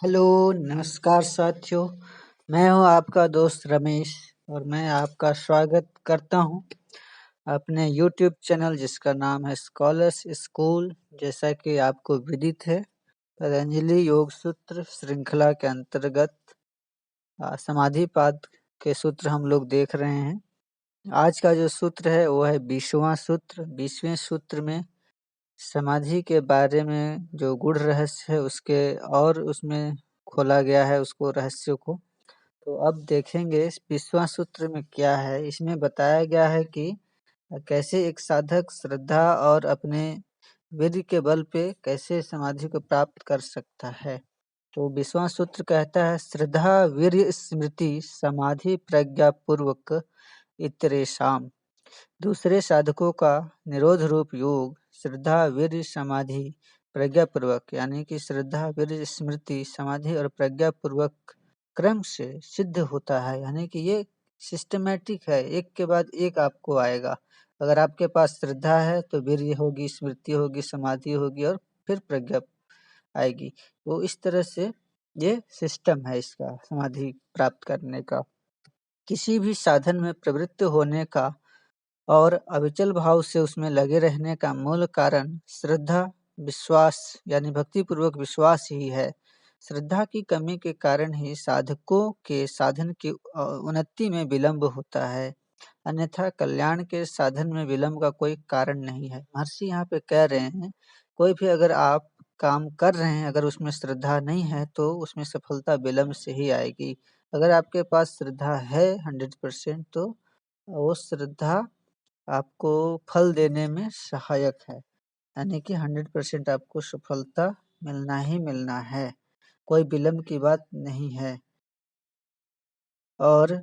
Hello, नमस्कार साथियों। मैं हूं आपका दोस्त रमेश और मैं आपका स्वागत करता हूं अपने यूट्यूब चैनल जिसका नाम है स्कॉलर्स स्कूल। जैसा कि आपको विदित है, पतंजलि योग सूत्र श्रृंखला के अंतर्गत समाधिपाद के सूत्र हम लोग देख रहे हैं। आज का जो सूत्र है वो है 20वां सूत्र। 20वें सूत्र में समाधि के बारे में जो गूढ़ रहस्य है उसके और उसमें खोला गया है उसको रहस्य को। तो अब देखेंगे इस 20वां सूत्र में क्या है। इसमें बताया गया है कि कैसे एक साधक श्रद्धा और अपने वीर्य के बल पे कैसे समाधि को प्राप्त कर सकता है। तो 20वां सूत्र कहता है, श्रद्धा वीर्य स्मृति समाधि प्रज्ञा पूर्वक इतरेषाम। दूसरे साधकों का निरोध रूप योग श्रद्धा वीर्य समाधि प्रज्ञा पूर्वक, यानी कि श्रद्धा वीर्य स्मृति समाधि और प्रज्ञा पूर्वक क्रम से सिद्ध होता है। यानी कि ये सिस्टमेटिक है, एक के बाद एक आपको आएगा। अगर आपके पास श्रद्धा है तो वीर्य होगी, स्मृति होगी, समाधि होगी और फिर प्रज्ञा आएगी। तो इस तरह से ये सिस्टम है इसका समाधि प्राप्त करने का। किसी भी साधन में प्रवृत्त होने का और अविचल भाव से उसमें लगे रहने का मूल कारण श्रद्धा विश्वास यानी भक्तिपूर्वक विश्वास ही है। श्रद्धा की कमी के कारण ही साधकों के साधन की उन्नति में विलंब होता है, अन्यथा कल्याण के साधन में विलंब का कोई कारण नहीं है। महर्षि यहाँ पे कह रहे हैं, कोई भी अगर आप काम कर रहे हैं, अगर उसमें श्रद्धा नहीं है तो उसमें सफलता विलंब से ही आएगी। अगर आपके पास श्रद्धा है 100% तो वो श्रद्धा आपको फल देने में सहायक है, यानी कि 100% आपको सफलता मिलना ही मिलना है, कोई विलंब की बात नहीं है। और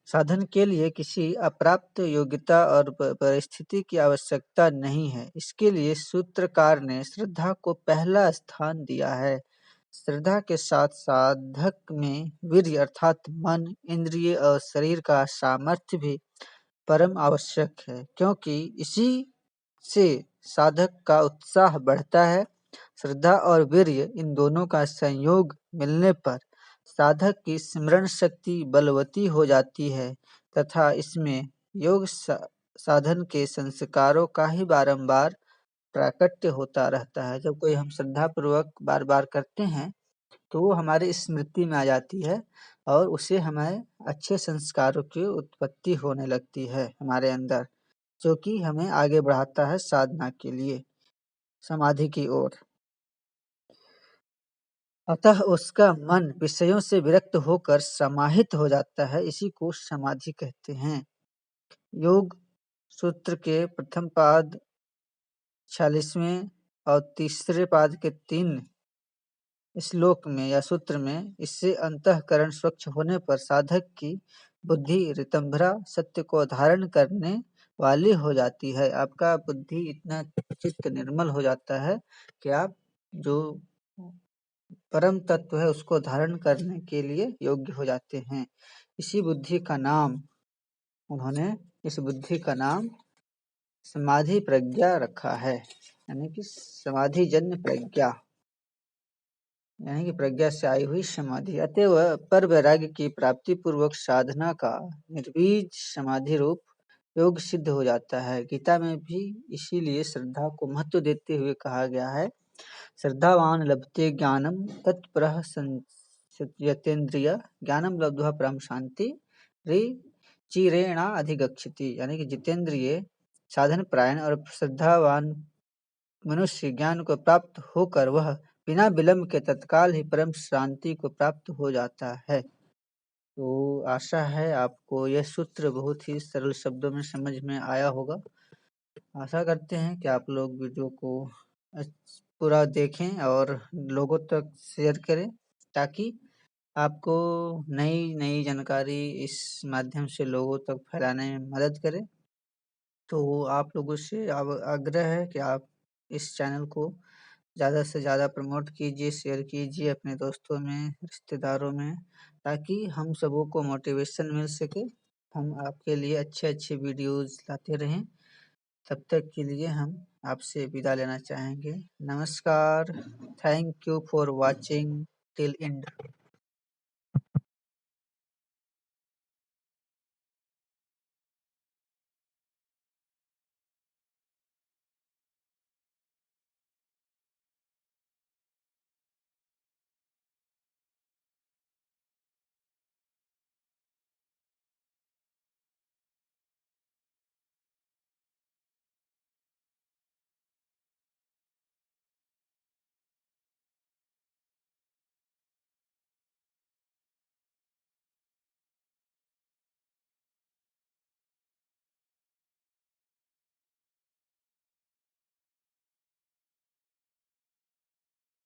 साधन के लिए किसी अप्राप्त योग्यता और परिस्थिति की आवश्यकता नहीं है। इसके लिए सूत्रकार ने श्रद्धा को पहला स्थान दिया है। श्रद्धा के साथ साधक में वीर्य अर्थात मन, इंद्रिय और शरीर का सामर्थ्य भी परम आवश्यक है, क्योंकि इसी से साधक का उत्साह बढ़ता है। श्रद्धा और वीर्य इन दोनों का संयोग मिलने पर साधक की स्मरण शक्ति बलवती हो जाती है तथा इसमें योग साधन के संस्कारों का ही बारंबार प्राकट्य होता रहता है। जब कोई हम श्रद्धा पूर्वक बार बार करते हैं तो वो हमारी स्मृति में आ जाती है और उससे हमें अच्छे संस्कारों की उत्पत्ति होने लगती है हमारे अंदर, जो कि हमें आगे बढ़ाता है साधना के लिए समाधि की ओर। अतः उसका मन विषयों से विरक्त होकर समाहित हो जाता है, इसी को समाधि कहते हैं। योग सूत्र के प्रथम पाद 46वें और तीसरे पाद के 3 श्लोक में या सूत्र में, इससे अंतःकरण स्वच्छ होने पर साधक की बुद्धि ऋतंभरा सत्य को धारण करने वाली हो जाती है। आपका बुद्धि इतना चित्त निर्मल हो जाता है कि आप जो परम तत्व है उसको धारण करने के लिए योग्य हो जाते हैं। इसी बुद्धि का नाम उन्होंने इस बुद्धि का नाम समाधि प्रज्ञा रखा है, यानी कि समाधि जन्य प्रज्ञा, यानी कि प्रज्ञा से आई हुई समाधि। अतएव पर वैराग्य की प्राप्ति पूर्वक साधना का निर्बीज समाधि रूप योग सिद्ध हो जाता है। गीता में भी इसीलिए श्रद्धा को महत्व देते हुए कहा गया है, श्रद्धावान लभते ज्ञानम तत्परः संयतेन्द्रिय ज्ञानम लब्ध्वा परम शांति रे चिरेणा अधिगच्छति। यानी कि जितेंद्रिय साधन परायण और श्रद्धावान मनुष्य ज्ञान को प्राप्त होकर वह बिना विलंब के तत्काल ही परम शांति को प्राप्त हो जाता है। तो आशा है आपको यह सूत्र बहुत ही सरल शब्दों में समझ में आया होगा। आशा करते हैं कि आप लोग वीडियो को पूरा देखें और लोगों तक शेयर करें, ताकि आपको नई नई जानकारी इस माध्यम से लोगों तक फैलाने में मदद करे। तो आप लोगों से आग्रह है कि आप इस चैनल को ज़्यादा से ज़्यादा प्रमोट कीजिए, शेयर कीजिए अपने दोस्तों में, रिश्तेदारों में, ताकि हम सबों को मोटिवेशन मिल सके, हम आपके लिए अच्छे अच्छे वीडियोज़ लाते रहें। तब तक के लिए हम आपसे विदा लेना चाहेंगे। नमस्कार, thank you for watching. till end.